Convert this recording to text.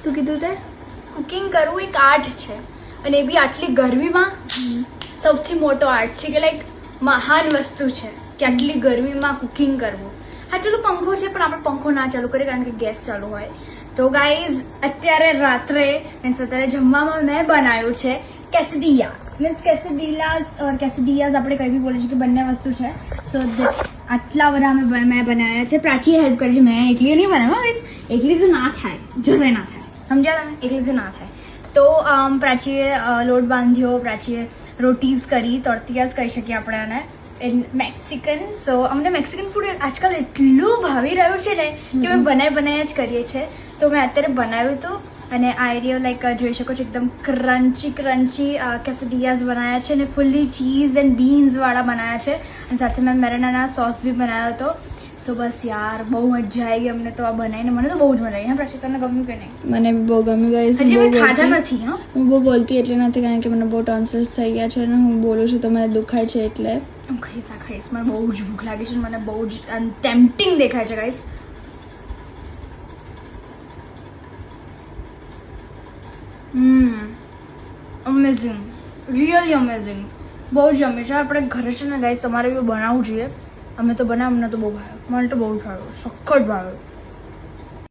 શું કીધું તે? કુકિંગ કરવું એક આર્ટ છે અને એ બી આટલી ગરમીમાં સૌથી મોટો આર્ટ છે કે લાઈક મહાન વસ્તુ છે કે આટલી ગરમીમાં કુકિંગ કરવું. હા ચલો પંખો છે પણ આપણે પંખો ના ચાલુ કરીએ કારણ કે ગેસ ચાલુ હોય. તો ગાઈઝ અત્યારે રાત્રે મીન્સ અત્યારે જમવામાં મેં બનાવ્યું છે કેસેડિયાસ. મીન્સ કેસેડિયાસ આપણે કઈ બી બોલીએ છીએ કે બંને વસ્તુ છે. સો આટલા બધા મેં બનાવ્યા છે. પ્રાચીએ હેલ્પ કરી છે, મેં એકલી નહીં બનાવ્યા ગાઈઝ. એકલી તો ના થાય, જરાય ના થાય, સમજ્યા તમે? એકલી તો ના થાય. તો પ્રાચીએ લોટ બાંધ્યો, પ્રાચીએ રોટીઝ કરી, ટોર્ટિયાસ કહી શકીએ આપણે આને ઇન મેક્સિકન. સો અમને મેક્સિકન ફૂડ આજકાલ એટલું ભાવી રહ્યું છે ને કે અમે બનાવ્યા જ કરીએ છીએ. તો મેં અત્યારે બનાવ્યું હતું અને આઈડિયો લાઈક જોઈ શકો છો એકદમ ક્રન્ચી કેસેડિયાસ બનાવ્યા છે અને ફુલ્લી ચીઝ એન્ડ બીન્સવાળા બનાવ્યા છે અને સાથે મેં મેરેનાના સોસ બી બનાવ્યો હતો. સો બસ યાર બહુ મજા આવી ગઈ અમને તો આ બનાવીને. મને તો બહુ જ મજા આવી. હા પ્રાચી તને ગમ્યું કે નહીં? મને બી બહુ ગમ્યું ગાઈસ. હજી મેં ખાધા નથી. હા હું બહુ બોલતી એટલે નથી કારણ કે મને બહુ ટોન્સિલ્સ થઈ ગયા છે અને હું બોલું છું તો મને દુખાય છે એટલે. હું ખાઈશ. મને બહુ જ ભૂખ લાગી છે. મને બહુ જ ટેમ્પટિંગ દેખાય છે ગાઈસ. Amazing, really amazing. બહુ જ જમે છે. આપણે ઘરે છે ને ગાઈસ તમારે બી બનાવવું જોઈએ. અમે તો બનાવ, અમને તો બહુ ભાવે. મને તો બહુ જ ભાવે, સખત ભાવે.